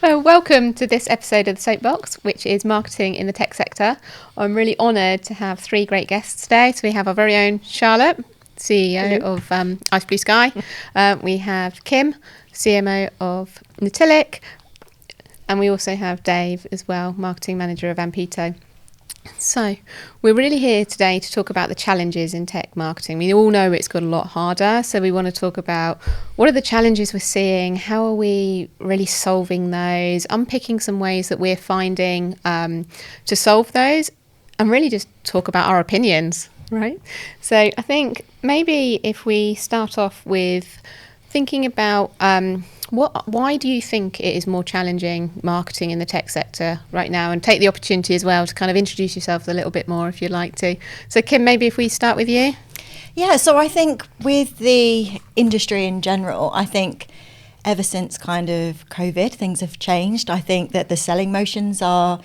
Welcome to this episode of the Soapbox, which is marketing in the tech sector. I'm really honoured to have three great guests today. So we have our very own Charlotte, CEO of Ice Blue Sky. We have Kim, CMO of Natilik. And we also have Dave as well, Marketing Manager of Ampito. So we're really here today to talk about the challenges in tech marketing. We all know it's got a lot harder, so we want to talk about what are the challenges we're seeing, how are we really solving those, unpicking some ways that we're finding to solve those, and really just talk about our opinions, right? So I think maybe if we start off with thinking about why do you think it is more challenging marketing in the tech sector right now, and take the opportunity as well to kind of introduce yourself a little bit more if you'd like to. So Kim, maybe if we start with you. Yeah, so I think with the industry in general, I think ever since kind of COVID, things have changed. I think that the selling motions are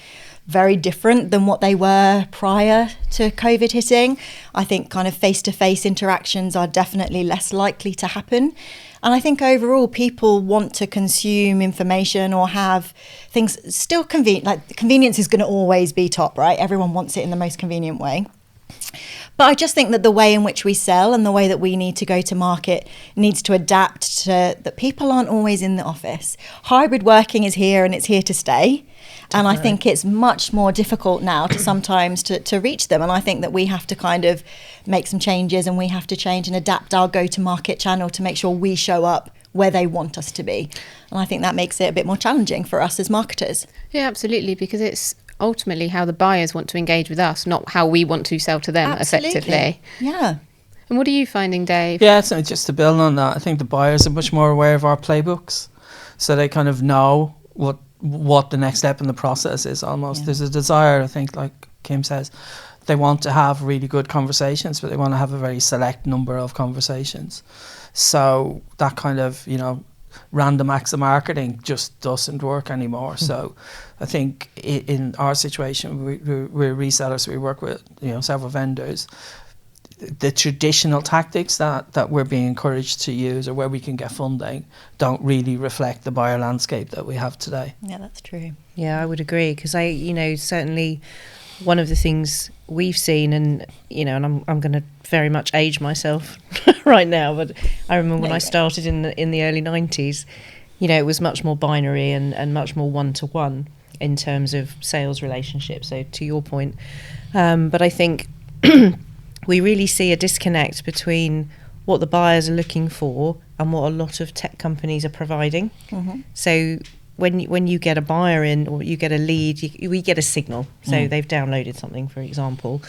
very different than what they were prior to COVID hitting. I think kind of face-to-face interactions are definitely less likely to happen. And I think overall people want to consume information or have things still convenient. Like convenience is going to always be top, right? Everyone wants it in the most convenient way. But I just think that the way in which we sell and the way that we need to go to market needs to adapt to that people aren't always in the office. Hybrid working is here and it's here to stay. And I think it's much more difficult now to sometimes to reach them. And I think that we have to kind of make some changes, and we have to change and adapt our go-to-market channel to make sure we show up where they want us to be. And I think that makes it a bit more challenging for us as marketers. Yeah, absolutely, because it's ultimately how the buyers want to engage with us, not how we want to sell to them effectively. Yeah. And what are you finding, Dave? Yeah, so just to build on that, I think the buyers are much more aware of our playbooks. So they kind of know what the next step in the process is almost. Yeah. There's a desire, I think, like Kim says, they want to have really good conversations, but they want to have a very select number of conversations. So that kind of, random acts of marketing just doesn't work anymore. So I think in our situation, we're resellers, we work with several vendors. The traditional tactics that we're being encouraged to use, or where we can get funding, don't really reflect the buyer landscape that we have today. Yeah, that's true. Yeah, I would agree, because certainly one of the things we've seen, and and I'm going to very much age myself right now, but I remember when I started in the early 90s, it was much more binary and much more one-to-one in terms of sales relationships. So to your point, but I think we really see a disconnect between what the buyers are looking for and what a lot of tech companies are providing. Mm-hmm. So when you get a buyer in, or you get a lead, we get a signal. So they've downloaded something, for example.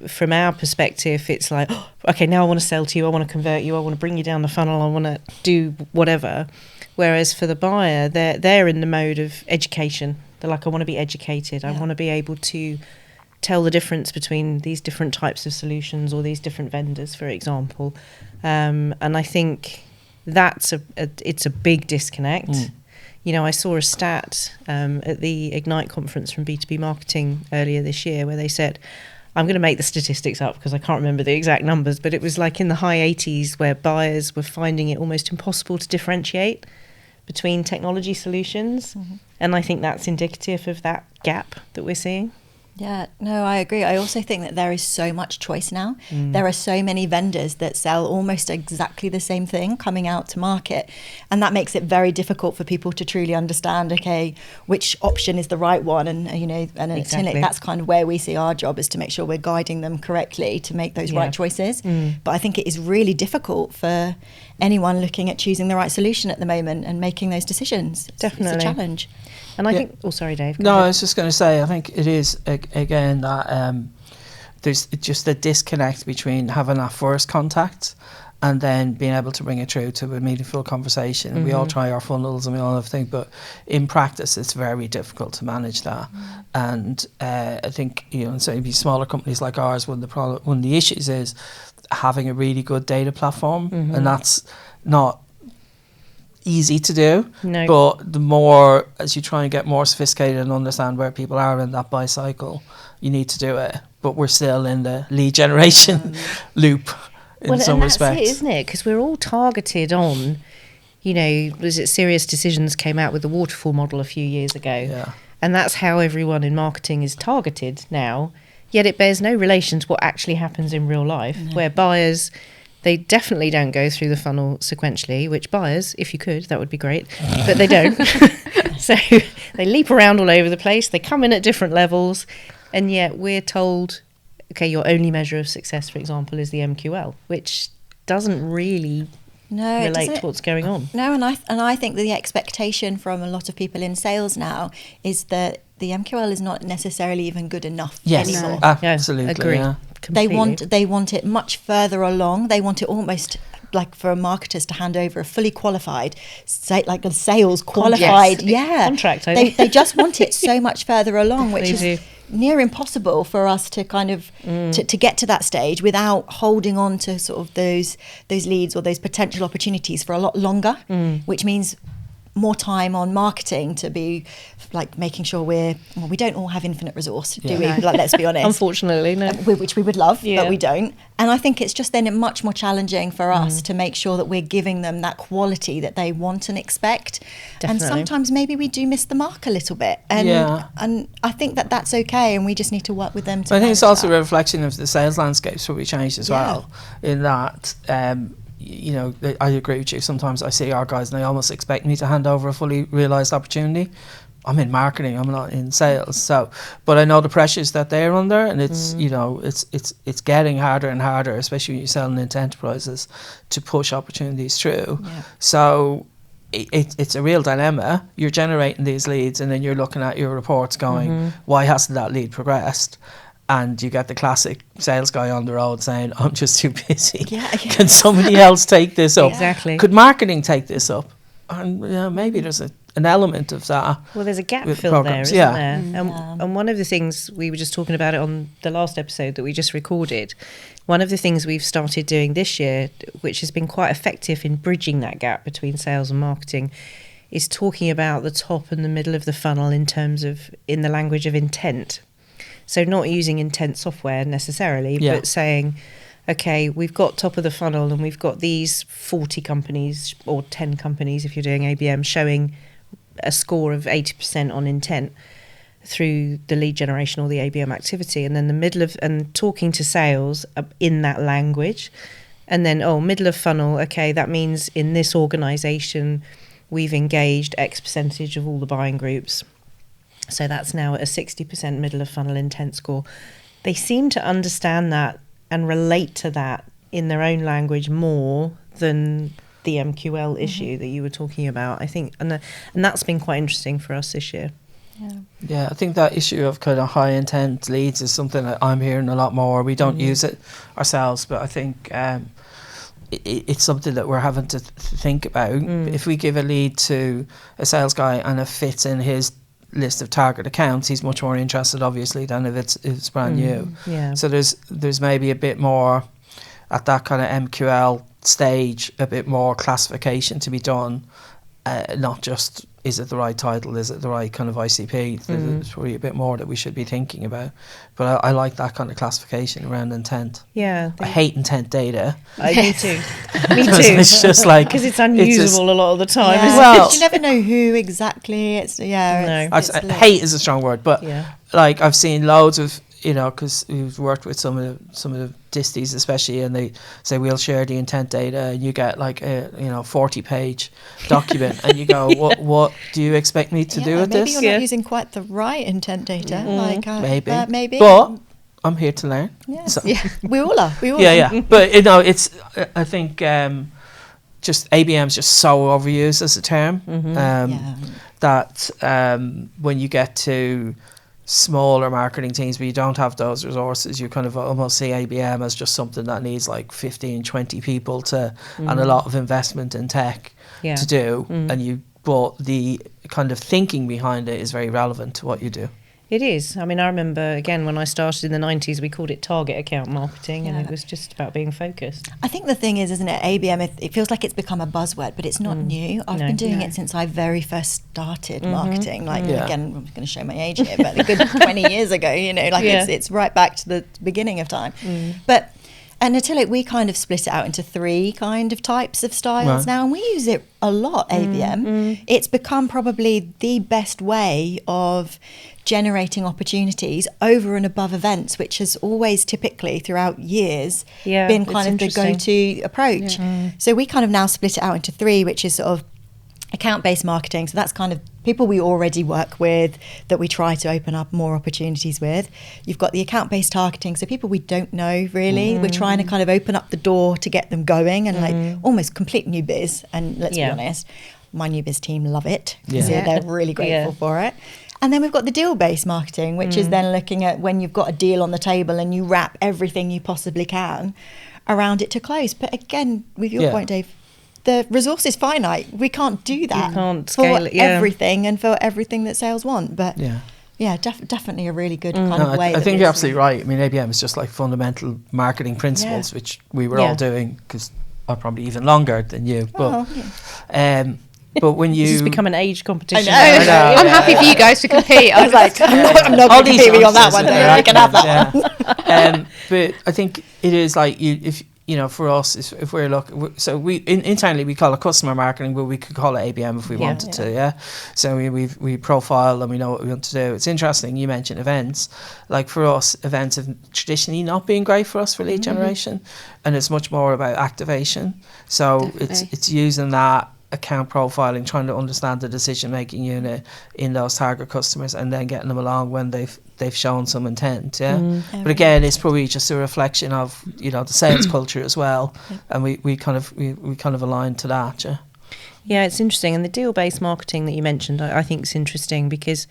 From our perspective, it's like, okay, now I want to sell to you, I want to convert you, I want to bring you down the funnel, I want to do whatever. Whereas for the buyer, they're in the mode of education. They're like, I want to be educated. Yeah. I want to be able to tell the difference between these different types of solutions or these different vendors, for example. And I think that's it's a big disconnect. I saw a stat at the Ignite conference from B2B Marketing earlier this year where they said, I'm going to make the statistics up because I can't remember the exact numbers, but it was like in the high 80s where buyers were finding it almost impossible to differentiate between technology solutions. Mm-hmm. And I think that's indicative of that gap that we're seeing. Yeah, no, I agree. I also think that there is so much choice now. There are so many vendors that sell almost exactly the same thing coming out to market. And that makes it very difficult for people to truly understand, okay, which option is the right one. And, and exactly. That's kind of where we see our job, is to make sure we're guiding them correctly to make those right choices. But I think it is really difficult for anyone looking at choosing the right solution at the moment and making those decisions. Definitely. It's a challenge. And I think, sorry, Dave. No, I was just going to say, I think it is, again, that there's just a disconnect between having that first contact and then being able to bring it through to a meaningful conversation. Mm-hmm. We all try our funnels and we all have things, but in practice, it's very difficult to manage that. And I think, so maybe smaller companies like ours, one of the issues is having a really good data platform, and that's not easy to do. No. But the more, as you try and get more sophisticated and understand where people are in that buy cycle, you need to do it. But we're still in the lead generation loop in some respects. Well, and that's it, isn't it? Because we're all targeted on you know, was it Serious Decisions came out with the waterfall model a few years ago. Yeah. And that's how everyone in marketing is targeted now. Yet it bears no relation to what actually happens in real life, where buyers, they definitely don't go through the funnel sequentially, which buyers, if you could, that would be great, but they don't. So they leap around all over the place. They come in at different levels. And yet we're told, okay, your only measure of success, for example, is the MQL, which doesn't really relate to what's going on. No, and I think that the expectation from a lot of people in sales now is that the MQL is not necessarily even good enough anymore. Absolutely. Agree. Yeah. They want it much further along. They want it almost like for marketers to hand over a fully qualified, like a sales qualified, contract. They just want it so much further along, which is near impossible for us to kind of to get to that stage without holding on to sort of those leads or those potential opportunities for a lot longer, which means more time on marketing to be like making sure we don't all have infinite resource, do we? Like, let's be honest. Unfortunately, no. Which we would love, but we don't. And I think it's just then much more challenging for us to make sure that we're giving them that quality that they want and expect. Definitely. And sometimes maybe we do miss the mark a little bit. And I think that that's okay, and we just need to work with them to I think it's also that. a reflection of the sales landscapes where we changed as well, in that you know, I agree with you. Sometimes I see our guys and they almost expect me to hand over a fully realised opportunity. I'm in marketing, I'm not in sales. So, but I know the pressures that they're under, and it's you know, it's getting harder and harder, especially when you're selling into enterprises, to push opportunities through. Yeah. So it's a real dilemma. You're generating these leads, and then you're looking at your reports going, why hasn't that lead progressed? And you get the classic sales guy on the road saying, I'm just too busy. Can somebody else take this up? Exactly. Could marketing take this up? And maybe there's an element of that. Well, there's a gap with filled there, programs. isn't there? And one of the things, we were just talking about it on the last episode that we just recorded, one of the things we've started doing this year, which has been quite effective in bridging that gap between sales and marketing, is talking about the top and the middle of the funnel in the language of intent. So not using intent software necessarily, but saying, okay, we've got top of the funnel and we've got these 40 companies or 10 companies, if you're doing ABM, showing a score of 80% on intent through the lead generation or the ABM activity. And then the middle of, and talking to sales in that language. And then, middle of funnel, okay, that means in this organisation, we've engaged X percentage of all the buying groups. So that's now at a 60% middle of funnel intent score. They seem to understand that and relate to that in their own language more than the MQL issue that you were talking about, I think. And that's been quite interesting for us this year. Yeah, I think that issue of kind of high intent leads is something that I'm hearing a lot more. We don't use it ourselves, but I think it's something that we're having to think about. If we give a lead to a sales guy and it fits in his list of target accounts, he's much more interested obviously than if it's brand new. So there's maybe a bit more at that kind of MQL stage, a bit more classification to be done, not just is it the right title, is it the right kind of ICP. There's probably a bit more that we should be thinking about, but I like that kind of classification around intent. I hate intent data. Me too. It's just like, because it's unusable a lot of the time. Well, you never know who exactly it's. Hate is a strong word, but like I've seen loads of, you know, because we've worked with some of the disties especially, and they say we'll share the intent data, and you get like a 40-page document, and you go, what do you expect me to do with this? Maybe you're not using quite the right intent data. Maybe. But I'm here to learn. We all are. But you know, it's I think just ABM's just so overused as a term. That when you get to smaller marketing teams where you don't have those resources, you kind of almost see ABM as just something that needs like 15, 20 people to and a lot of investment in tech to do. But the kind of thinking behind it is very relevant to what you do. It is. I mean, I remember, again, when I started in the 90s, we called it target account marketing, and it was just about being focused. I think the thing is, isn't it, ABM, it feels like it's become a buzzword, but it's not new. I've been doing it since I very first started marketing. Again, I'm going to show my age here, but a good 20 years ago, you know, like it's right back to the beginning of time. But At Natilik, we kind of split it out into 3 kind of types of styles now, and we use it a lot, ABM. It's become probably the best way of generating opportunities over and above events, which has always typically throughout years been kind of the go-to approach. So we kind of now split it out into 3, which is sort of account-based marketing. So that's kind of people we already work with that we try to open up more opportunities with. You've got the account-based targeting, so people we don't know really. We're trying to kind of open up the door to get them going and like almost complete new biz. And let's be honest, my new biz team love it because they're really grateful for it. And then we've got the deal-based marketing, which is then looking at when you've got a deal on the table and you wrap everything you possibly can around it to close. But again, with your point, Dave, the resource is finite. We can't do that. You can't scale it, everything and for everything that sales want. But definitely a really good kind of way. I think you're absolutely right. I mean, ABM is just like fundamental marketing principles, which we were all doing because I'm probably even longer than you. But but when you... This has become an age competition. I know. I'm happy for you guys to compete. I was like, I'm not going to compete with you on that one. I can have that one. But I think it is like if for us, if we're looking, so we internally we call it customer marketing, but we could call it ABM if we wanted to. So we profile and we know what we want to do. It's interesting. You mentioned events. Like for us, events have traditionally not been great for us for lead generation, and it's much more about activation. So it's using that account profiling, trying to understand the decision making unit in those target customers, and then getting them along when they've shown some intent. But again, it's probably just a reflection of the sales culture as well, and we kind of align to that. Yeah, it's interesting. And the deal-based marketing that you mentioned, I think is interesting because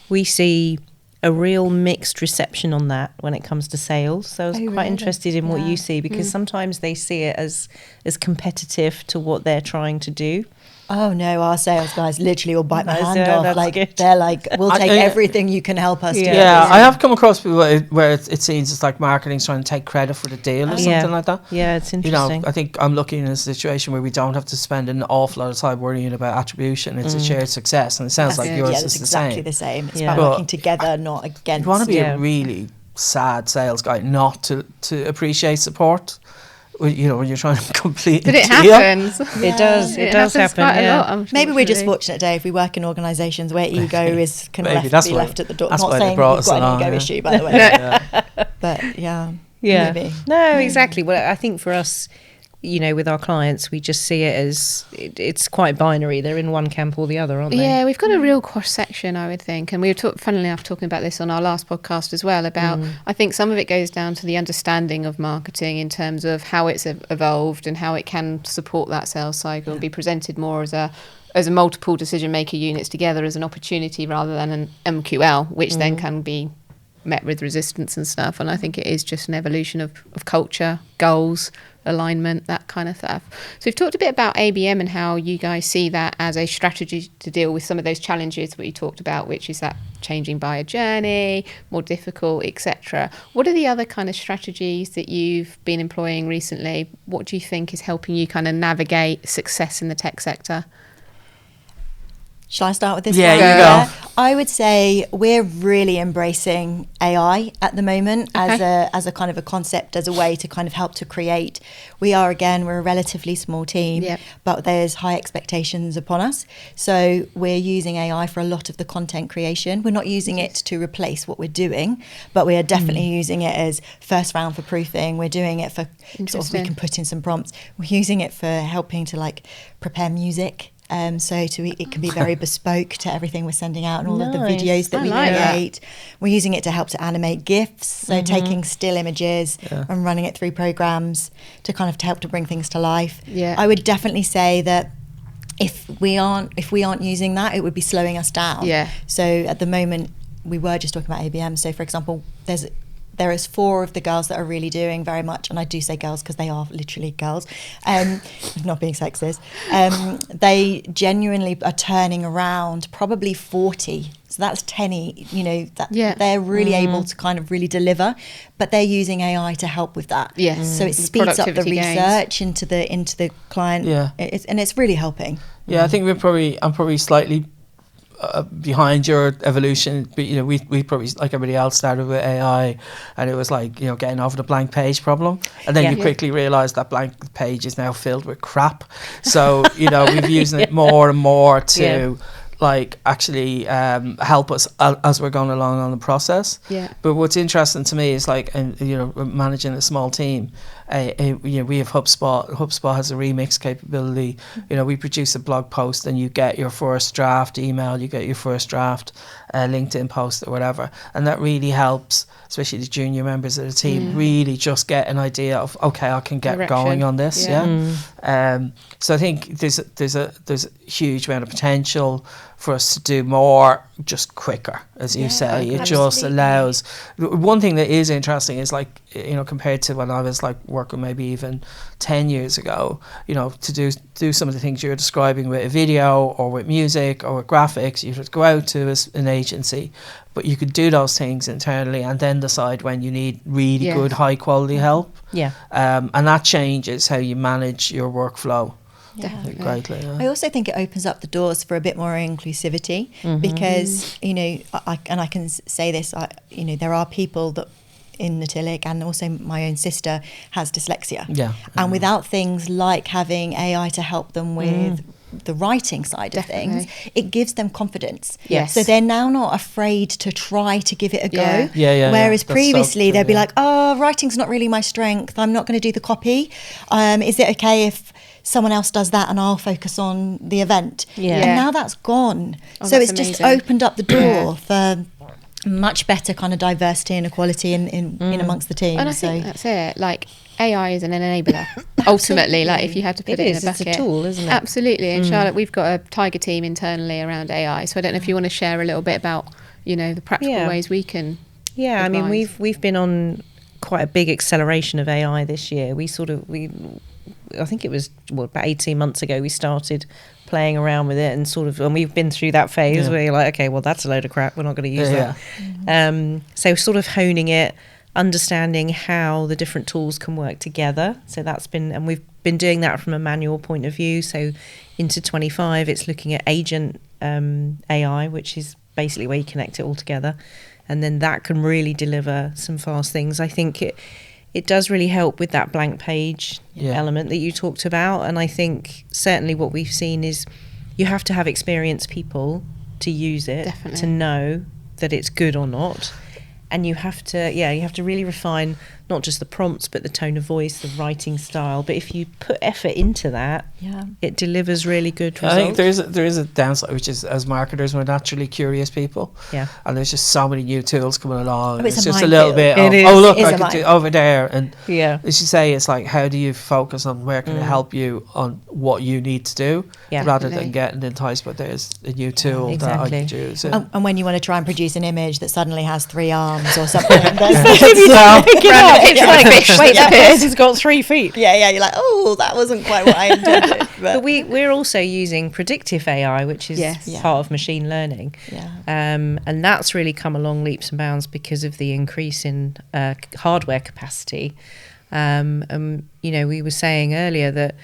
we see a real mixed reception on that when it comes to sales. So I was quite interested in what you see, because sometimes they see it as competitive to what they're trying to do. Oh no, our sales guys literally will bite my hand off. Like good. They're like, we'll take everything you can help us do. Yeah, I have come across people where it seems it's like marketing's trying to take credit for the deal or something like that. Yeah, it's interesting. I think I'm looking in a situation where we don't have to spend an awful lot of time worrying about attribution. It's a shared success, and it sounds like yours is exactly the same. It's about working together, not against. You want to be a really sad sales guy not to appreciate support. When you're trying to complete but it happens. It does happen quite a lot, maybe we're just fortunate, Dave. We work in organisations where ego is can be left at the door. That's not why saying they brought you've got an ego issue, by the way. But maybe. No, exactly. Well, I think for us, with our clients, we just see it as it's quite binary. They're in one camp or the other, aren't they? Yeah, we've got a real cross section, I would think. And we were funnily enough talking about this on our last podcast as well, about I think some of it goes down to the understanding of marketing in terms of how it's evolved and how it can support that sales cycle and be presented more as a multiple decision maker units together as an opportunity rather than an MQL, which then can be met with resistance and stuff. And I think it is just an evolution of culture, goals, alignment, that kind of stuff. So we've talked a bit about ABM and how you guys see that as a strategy to deal with some of those challenges we talked about, which is that changing buyer journey, more difficult, etc. What are the other kind of strategies that you've been employing recently? What do you think is helping you kind of navigate success in the tech sector? Shall I start with this? Yeah, one? you go. I would say we're really embracing AI at the moment as a kind of a concept, as a way to kind of help to create. We're a relatively small team, but there's high expectations upon us. So we're using AI for a lot of the content creation. We're not using it to replace what we're doing, but we are definitely using it as first round for proofing. We're doing it for sort of, we can put in some prompts. We're using it for helping to like prepare music. It can be very bespoke to everything we're sending out and all of the videos that we create. We're using it to help to animate GIFs, so taking still images and running it through programs to kind of to help to bring things to life. I would definitely say that if we aren't using that, it would be slowing us down. So at the moment, we were just talking about ABM. So for example, there is 4 of the girls that are really doing very much, and I do say girls because they are literally girls, not being sexist. They genuinely are turning around probably 40. So that's 10, they're really able to kind of really deliver, but they're using AI to help with that. So it speeds up the research into the client. It's really helping. I think I'm probably slightly behind your evolution. But, you know, we probably, like everybody else, started with AI, and it was like, you know, getting over the blank page problem, and then you quickly realise that blank page is now filled with crap. So, you know, we've using it more and more to like actually help us as we're going along on the process. But what's interesting to me is like, and you know, managing a small team, you know, we have HubSpot has a remix capability. You know, we produce a blog post and you get your first draft email, you get your first draft LinkedIn post or whatever, and that really helps, especially the junior members of the team, really just get an idea of, okay, I can get going on this. So I think there's a huge amount of potential for us to do more just quicker, as you say. It just allows. One thing that is interesting is, like, you know, compared to when I was like working maybe even 10 years ago, you know, to do some of the things you're describing with a video or with music or with graphics, you would go out to an agency, but you could do those things internally and then decide when you need really good high quality help. And that changes how you manage your workflow. Definitely. Greatly, I also think it opens up the doors for a bit more inclusivity, because, you know, I can say this, you know, there are people that in Natilik, and also my own sister has dyslexia. And without things like having AI to help them with the writing side of things, it gives them confidence. So they're now not afraid to try to give it a go. Whereas previously they'd be like, oh, writing's not really my strength, I'm not going to do the copy. Is it okay if someone else does that and I'll focus on the event? And now that's gone. So it's amazing. Just opened up the door for much better kind of diversity and equality in amongst the team. And I think that's it. Like, AI is an enabler, ultimately. Like, if you have to put it in a bucket. It's a tool, isn't it? Absolutely. And Charlotte, we've got a tiger team internally around AI. So I don't know if you want to share a little bit about, you know, the practical ways we can. I mean, we've been on quite a big acceleration of AI this year. I think it was about 18 months ago we started playing around with it, and we've been through that phase where you're like, okay, well, that's a load of crap, we're not going to use that. So sort of honing it, understanding how the different tools can work together. So that's been, and we've been doing that from a manual point of view. So into 25, it's looking at agent AI, which is basically where you connect it all together, and then that can really deliver some fast things. I think it does really help with that blank page element that you talked about. And I think certainly what we've seen is you have to have experienced people to use it, to know that it's good or not. And you have to really refine not just the prompts, but the tone of voice, the writing style. But if you put effort into that, it delivers really good results. I think there is a downside, which is, as marketers, we're naturally curious people. And there's just so many new tools coming along. It's just a little bit of, look, I could do over there. And as you say, it's like, how do you focus on where can it help you on what you need to do, rather than getting enticed, but there's a new tool that I could use. And when you want to try and produce an image that suddenly has 3 arms or something, it's like, wait, that person's got 3 feet. You're like, oh, that wasn't quite what I intended. But we're also using predictive AI, which is part of machine learning. And that's really come along leaps and bounds because of the increase in hardware capacity. You know, we were saying earlier that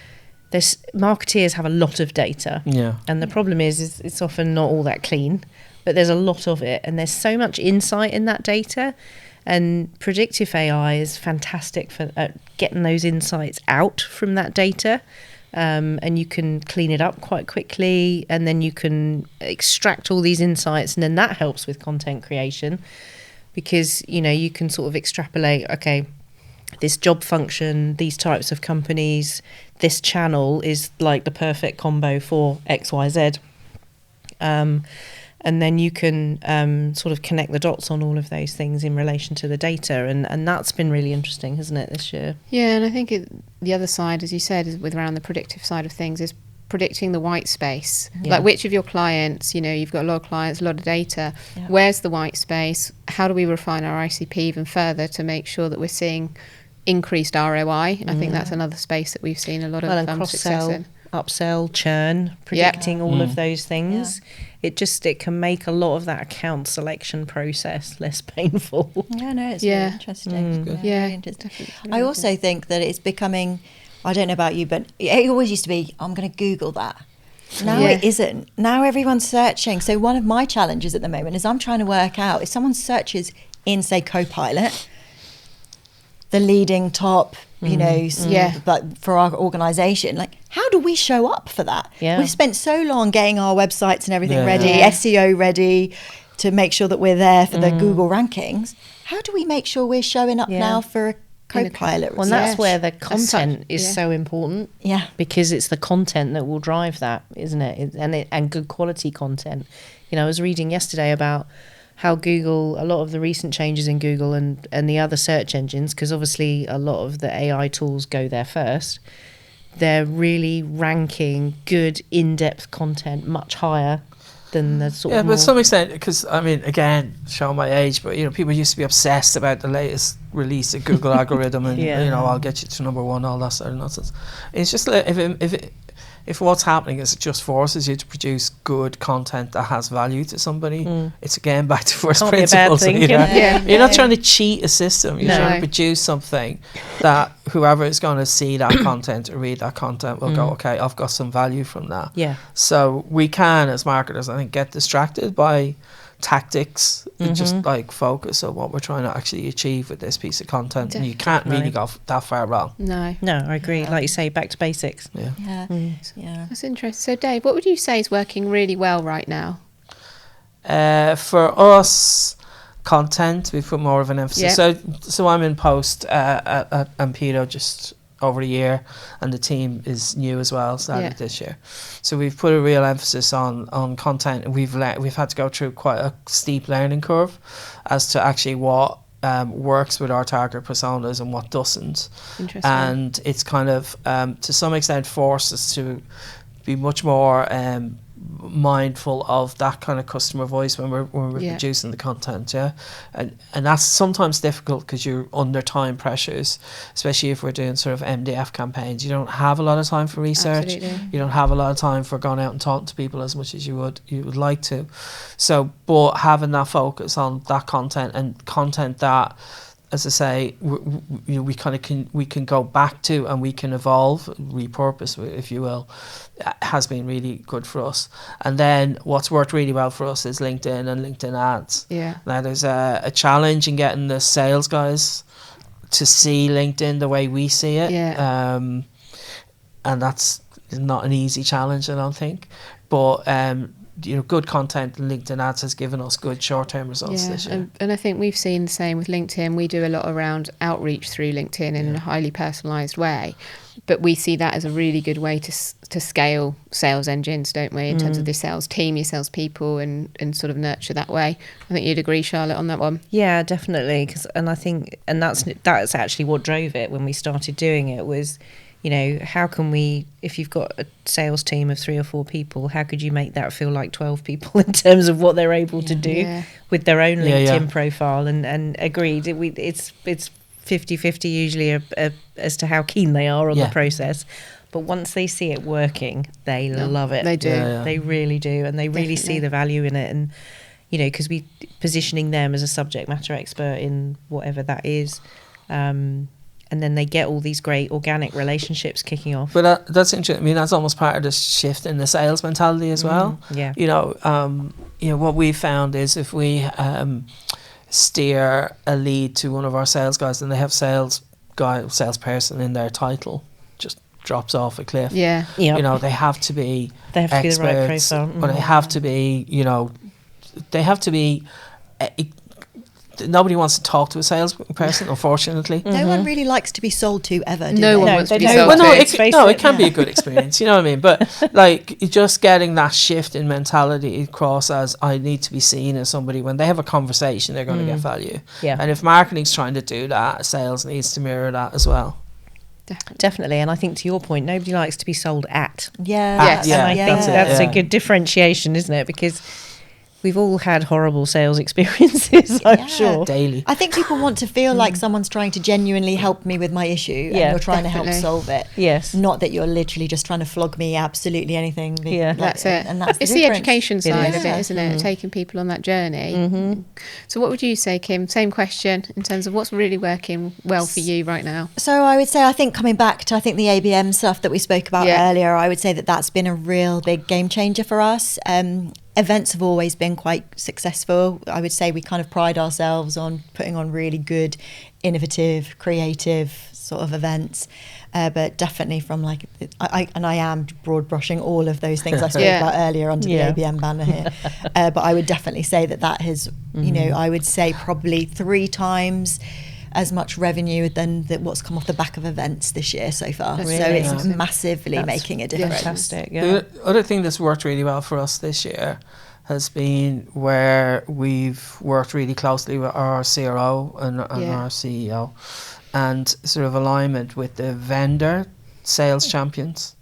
marketeers have a lot of data. And the problem is it's often not all that clean, but there's a lot of it. And there's so much insight in that data. And predictive AI is fantastic for getting those insights out from that data. And you can clean it up quite quickly, and then you can extract all these insights, and then that helps with content creation, because, you know, you can sort of extrapolate, okay, this job function, these types of companies, this channel is like the perfect combo for XYZ. And then you can sort of connect the dots on all of those things in relation to the data. And that's been really interesting, hasn't it, this year? Yeah, and I think the other side, as you said, is with around the predictive side of things, is predicting the white space. Like, which of your clients, you know, you've got a lot of clients, a lot of data. Where's the white space? How do we refine our ICP even further to make sure that we're seeing increased ROI? I think that's another space that we've seen a lot of success in. Upsell, churn, predicting all of those things. It can make a lot of that account selection process less painful. It's really interesting. Very interesting. I also think that it's becoming, I don't know about you, but it always used to be, I'm going to Google that. Now it isn't. Now everyone's searching. So one of my challenges at the moment is I'm trying to work out if someone searches in, say, Copilot, the leading top, but for our organisation, like, how do we show up for that? Yeah. We've spent so long getting our websites and everything ready, Yeah. SEO ready, to make sure that we're there for the Google rankings. How do we make sure we're showing up now for a Copilot Well, and that's research? where the content is so important. Yeah. Because it's the content that will drive that, isn't it? And good quality content. I was reading yesterday about how Google, a lot of the recent changes in Google and the other search engines, because obviously a lot of the AI tools go there first, they're really ranking good in-depth content much higher than the sort of but to some extent, because I mean, again, showing my age, but people used to be obsessed about the latest release of Google algorithm, and I'll get you to number one, all that sort of nonsense. It's just like, if what's happening is it just forces you to produce good content that has value to somebody, it's again back to first Can't be a bad principles. thing, You're not trying to cheat a system. You're trying to produce something that whoever is going to see that content or read that content will go, okay, I've got some value from that. Yeah. So we can, as marketers, I think, get distracted by tactics and just like focus on what we're trying to actually achieve with this piece of content. And you can't really go that far wrong. No, I agree. Like you say, back to basics. Yeah. that's interesting. So Dave, what would you say is working really well right now? For us, content, we put more of an emphasis. Yep. So I'm in post at Ampito just over a year, and the team is new as well, started this year. So we've put a real emphasis on content, and we've had to go through quite a steep learning curve as to actually what works with our target personas and what doesn't. Interesting. And it's kind of to some extent forced us to be much more mindful of that kind of customer voice when we're producing the content, and that's sometimes difficult because you're under time pressures, especially if we're doing sort of MDF campaigns. You don't have a lot of time for research. Absolutely. You don't have a lot of time for going out and talking to people as much as you would like to. So, but having that focus on that content and content that, as I say, we can go back to, and we can evolve, repurpose, if you will, has been really good for us. And then what's worked really well for us is LinkedIn and LinkedIn ads. Yeah. Now there's a challenge in getting the sales guys to see LinkedIn the way we see it. Yeah. And that's not an easy challenge, I don't think. But good content in LinkedIn ads has given us good short-term results this year. And I think we've seen the same with LinkedIn. We do a lot around outreach through LinkedIn in a highly personalised way, but we see that as a really good way to scale sales engines, don't we, in terms of the sales team, your sales people, and sort of nurture that way. I think you'd agree, Charlotte, on that one. Yeah, definitely. That's actually what drove it when we started doing it was, how can we, if you've got a sales team of 3 or 4 people, how could you make that feel like 12 people in terms of what they're able to do with their own LinkedIn profile? And agreed, it's 50-50 usually as to how keen they are on the process. But once they see it working, they love it. They do. They really do. And they really see the value in it. And, because we positioning them as a subject matter expert in whatever that is, and then they get all these great organic relationships kicking off. But that's interesting. I mean, that's almost part of the shift in the sales mentality as well. Yeah. What we found is if we steer a lead to one of our sales guys and they have salesperson in their title, just drops off a cliff. Yeah. Yep. They have to be They have to be the right experts, profile. or they have to be, nobody wants to talk to a salesperson, unfortunately. No one really likes to be sold to ever, do No they? one No, wants to they be don't. sold Well, no, to. it can be a good experience, you know what I mean? But like just getting that shift in mentality across as I need to be seen as somebody, when they have a conversation, they're going to get value. Yeah. And if marketing's trying to do that, sales needs to mirror that as well. Definitely. And I think to your point, nobody likes to be sold at. Yeah. Yes. And I think that's it, a good differentiation, isn't it? Because we've all had horrible sales experiences, I'm Yeah. sure. Daily. I think people want to feel like someone's trying to genuinely help me with my issue, and Yeah, you're trying to definitely. help solve it. Yes. Not that you're literally just trying to flog me absolutely anything. Yeah. That's it. And that's it's the the difference. education side of it, Yeah. isn't it? Taking people on that journey. Mm-hmm. So what would you say, Kim? Same question in terms of what's really working well for you right now. So I would say, I think coming back to, the ABM stuff that we spoke about Yeah. earlier, I would say that that's been a real big game changer for us. Events have always been quite successful. I would say we kind of pride ourselves on putting on really good, innovative, creative sort of events. But definitely from I am broad brushing all of those things I spoke Yeah. about earlier under Yeah. the ABM banner here. But I would definitely say that has, I would say probably 3 times as much revenue than what's come off the back of events this year so far. That's so really it's amazing. massively That's making a difference. Fantastic. Yeah. The other thing that's worked really well for us this year has been where we've worked really closely with our CRO and Yeah. our CEO, and sort of alignment with the vendor sales champions,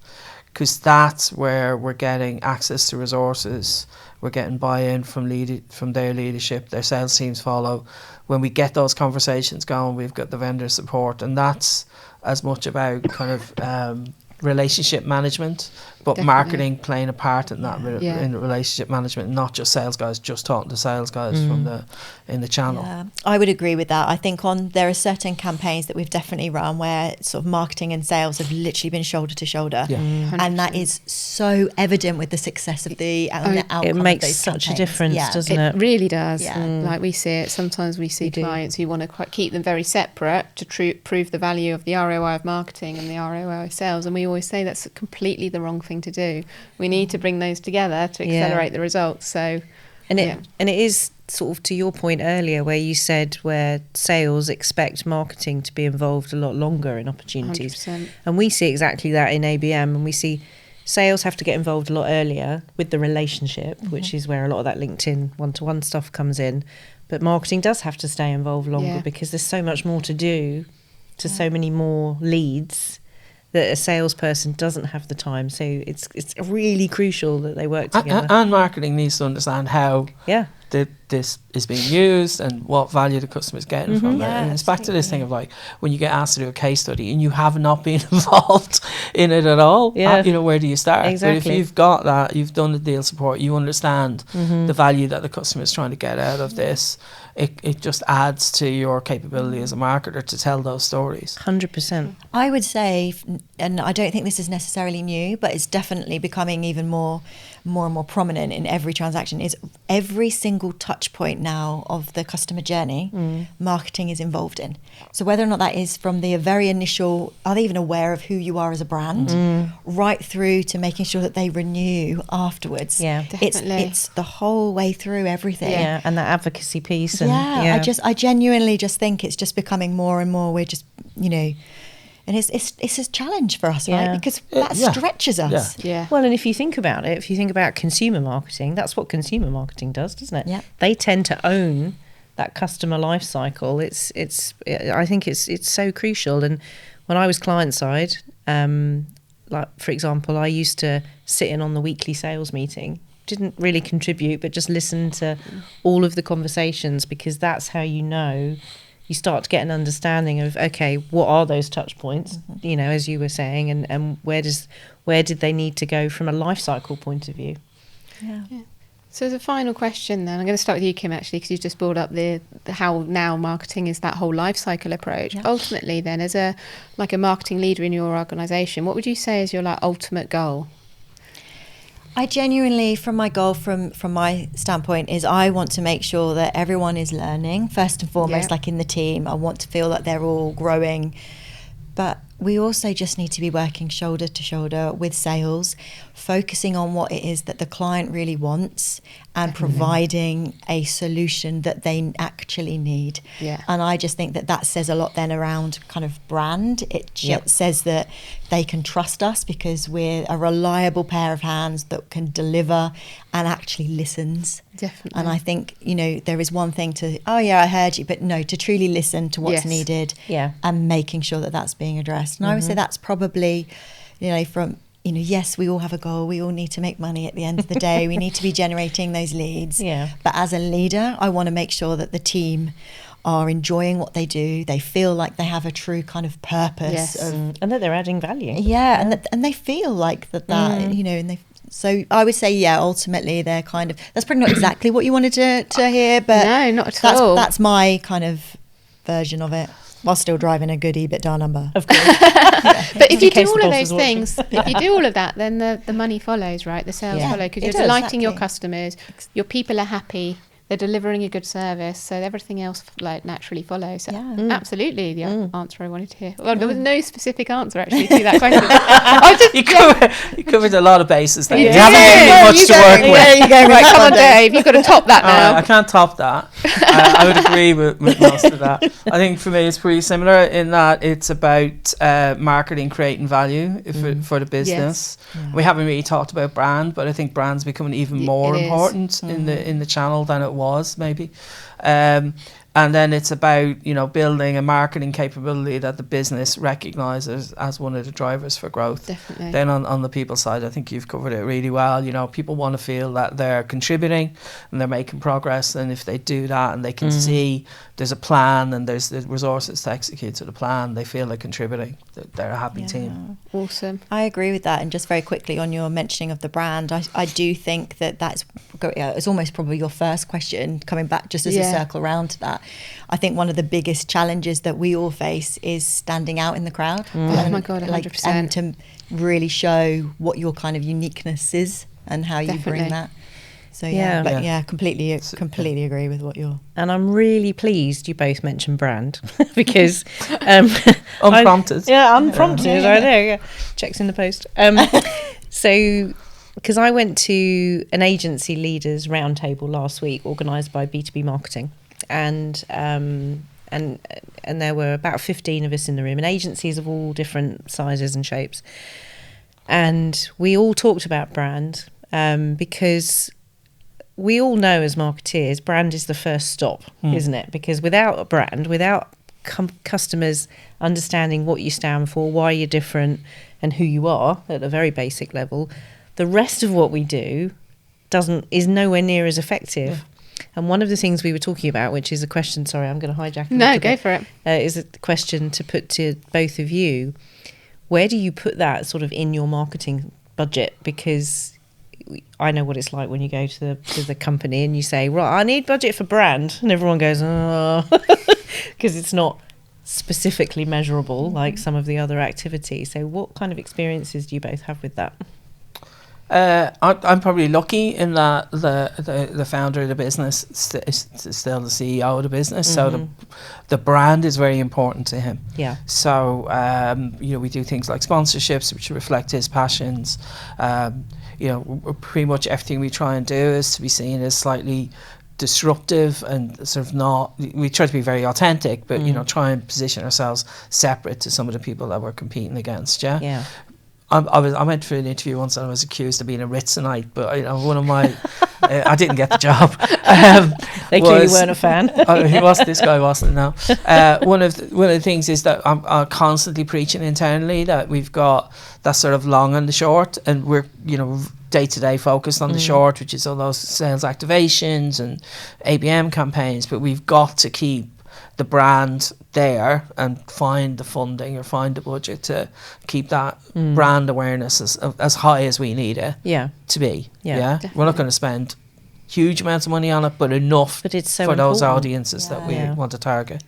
because that's where we're getting access to resources, we're getting buy-in from their leadership, their sales teams follow. When we get those conversations going, we've got the vendor support, and that's as much about kind of relationship management, but Definitely. marketing playing a part in that Yeah. in relationship management, not just sales guys just talking to sales guys in the channel. Yeah, I would agree with that. I think there are certain campaigns that we've definitely run where sort of marketing and sales have literally been shoulder to shoulder. Yeah. And that is so evident with the success of the outcome It of makes those such a campaigns. difference, Yeah. doesn't It it? really does. Yeah. Like we see it. Sometimes we see We do. clients who want to keep them very separate to prove the value of the ROI of marketing and the ROI of sales. And we always say that's completely the wrong thing to do. We need to bring those together to Yeah. accelerate the results. So, And yeah. it is sort of to your point earlier where you said where sales expect marketing to be involved a lot longer in opportunities. 100%. And we see exactly that in ABM, and we see sales have to get involved a lot earlier with the relationship, which is where a lot of that LinkedIn one-to-one stuff comes in. But marketing does have to stay involved longer Yeah. because there's so much more to do to so many more leads that a salesperson doesn't have the time. So it's really crucial that they work together. And marketing needs to understand how Yeah. this is being used and what value the customer's getting from it. Yeah, And it's back to this thing of like when you get asked to do a case study and you have not been involved in it at all, Yeah. where do you start? But Exactly. if you've got that, you've done the deal support, you understand the value that the customer is trying to get out of this, it just adds to your capability as a marketer to tell those stories. 100%. I would say, and I don't think this is necessarily new, but it's definitely becoming even more and more prominent in every transaction, is every single touch point now of the customer journey, marketing is involved in. So whether or not that is from the very initial, are they even aware of who you are as a brand, right through to making sure that they renew afterwards. Yeah. Definitely. It's the whole way through everything. Yeah. And that advocacy piece. And, Yeah, I genuinely just think it's just becoming more and more. We're just, and it's a challenge for us, Yeah. right? Because that Yeah. stretches us. Yeah. Well, and if you think about it, if you think about consumer marketing, that's what consumer marketing does, doesn't it? Yeah. They tend to own that customer life cycle. I think it's so crucial. And when I was client side, like for example, I used to sit in on the weekly sales meeting. Didn't really contribute, but just listen to all of the conversations, because that's how you start to get an understanding of, okay, what are those touch points, as you were saying, and where did they need to go from a life cycle point of view? Yeah. So as a final question then, I'm going to start with you, Kim, actually, because you just brought up the how now marketing is that whole life cycle approach. Yeah. Ultimately then, as a marketing leader in your organisation, what would you say is your ultimate goal? I genuinely, from my goal, from my standpoint, is I want to make sure that everyone is learning, first and foremost, Yeah. like in the team. I want to feel that they're all growing. But we also just need to be working shoulder to shoulder with sales, focusing on what it is that the client really wants and providing a solution that they actually need. Yeah. And I just think that says a lot then around kind of brand. It Yep. says that they can trust us because we're a reliable pair of hands that can deliver and actually listens. Definitely. And I think, there is one thing to, oh yeah, I heard you, but no, to truly listen to what's Yes. needed Yeah. and making sure that that's being addressed. And I would say that's probably, from yes, we all have a goal. We all need to make money at the end of the day. We need to be generating those leads. Yeah. But as a leader, I want to make sure that the team are enjoying what they do. They feel like they have a true kind of purpose. Yes. And that they're adding value. Yeah, and they feel like that, and they. So I would say, ultimately they're kind of, that's probably not exactly what you wanted to hear, but no, not at all. That's my kind of version of it, while still driving a good EBITDA number. Of course. But if you do all of those watching. things, if you do all of that, then the money follows, right? The sales follow, because you're delighting your customers, your people are happy, they're delivering a good service, so everything else naturally follows. So absolutely the answer I wanted to hear. Well, there was no specific answer actually to that question. You covered a lot of bases there. You You haven't given me much to work with. There you go. Right, come on, Dave, you've got to top that now. I can't top that. I would agree with most of that. I think for me it's pretty similar in that it's about marketing, creating value for the business. Yeah. We haven't really talked about brand, but I think brand's becoming even more important in the channel than it was maybe. And then it's about, building a marketing capability that the business recognises as one of the drivers for growth. Definitely. Then on the people side, I think you've covered it really well. People want to feel that they're contributing and they're making progress. And if they do that and they can see there's a plan and there's the resources to execute to the plan, they feel they're contributing. They're a happy team. Awesome. I agree with that. And just very quickly on your mentioning of the brand, I do think that's it's almost probably your first question, coming back just as a circle around to that. I think one of the biggest challenges that we all face is standing out in the crowd. Oh my God, 100%. And to really show what your kind of uniqueness is and how you bring that. So completely agree with what you're. And I'm really pleased you both mentioned brand because unprompted. Unprompted. I know. Yeah. Checks in the post. So because I went to an agency leaders roundtable last week organised by B2B Marketing. And there were about 15 of us in the room, and agencies of all different sizes and shapes. And we all talked about brand because we all know as marketeers, brand is the first stop, isn't it? Because without a brand, without customers understanding what you stand for, why you're different, and who you are at a very basic level, the rest of what we do is nowhere near as effective. Yeah. And one of the things we were talking about, which is a question, sorry, I'm going to hijack it. No, go for it. Is a question to put to both of you. Where do you put that sort of in your marketing budget? Because I know what it's like when you go to the company and you say, right, I need budget for brand. And everyone goes, oh, because it's not specifically measurable like some of the other activities. So what kind of experiences do you both have with that? I'm probably lucky in that the founder of the business is still the CEO of the business, so the brand is very important to him. Yeah. So we do things like sponsorships, which reflect his passions. Pretty much everything we try and do is to be seen as slightly disruptive and sort of not. We try to be very authentic, but try and position ourselves separate to some of the people that we're competing against. Yeah. Yeah. I went for an interview once and I was accused of being a Ritzonite, but one of my I didn't get the job. They clearly weren't a fan. This guy wasn't. No. One of the things is that I'm constantly preaching internally that we've got that sort of long and the short, and we're day to day focused on the short, which is all those sales activations and ABM campaigns. But we've got to keep the brand there and find the funding or find the budget to keep that brand awareness as high as we need it to be. Yeah. We're not going to spend huge amounts of money on it, but enough for those audiences that we want to target.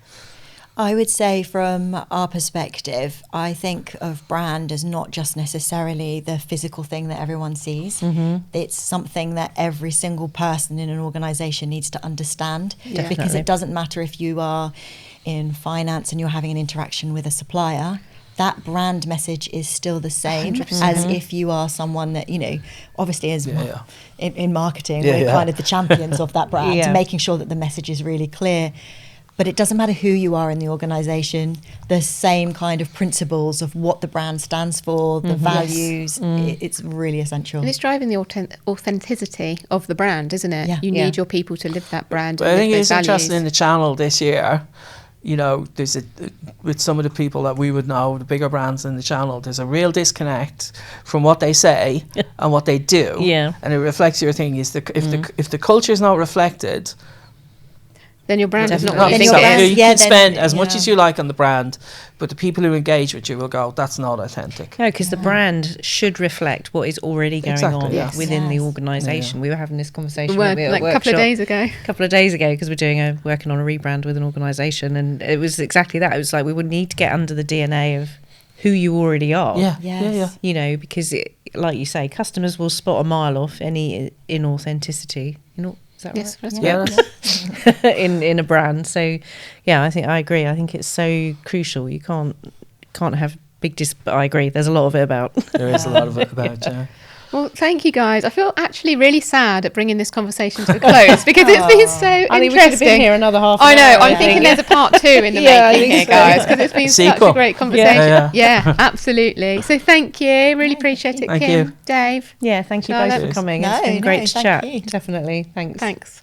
I would say from our perspective, I think of brand as not just necessarily the physical thing that everyone sees. It's something that every single person in an organisation needs to understand. Yeah. Because it doesn't matter if you are in finance and you're having an interaction with a supplier, that brand message is still the same 100%. As if you are someone that, obviously as in marketing, we're kind of the champions of that brand, making sure that the message is really clear. But it doesn't matter who you are in the organisation, the same kind of principles of what the brand stands for, the values, it's really essential. And it's driving the authenticity of the brand, isn't it? Yeah. You need your people to live that brand. But I think it's interesting in the channel this year, you know, there's with some of the people that we would know, the bigger brands in the channel, there's a real disconnect from what they say and what they do. Yeah. And it reflects your thing. If the culture is not reflected, then your brand is not not what you so. think it is. You can spend as much as you like on the brand, but the people who engage with you will go, that's not authentic. No, because the brand should reflect what is already going on within the organisation. We were having this conversation like a couple of days ago. Because we're working on a rebrand with an organisation, and it was exactly that. It was like we would need to get under the DNA of who you already are. Yeah. You know, because like you say, customers will spot a mile off any inauthenticity. Is that yes, right? that's right. in a brand. So yeah, I agree. I think it's so crucial. You can't have big but I agree, there's a lot of it about. There is a lot of it about, yeah. Well, thank you guys. I feel actually really sad at bringing this conversation to a close because it's been so I think interesting. we could have been here another half an I know. hour, I'm thinking there's a part 2 in the making here, guys, because it's been such a great conversation. Yeah, absolutely. So thank you. Really appreciate it, Thank Kim, you. Dave. Yeah, thank you Charlotte. both for coming. It's been great to chat. Definitely. Thanks.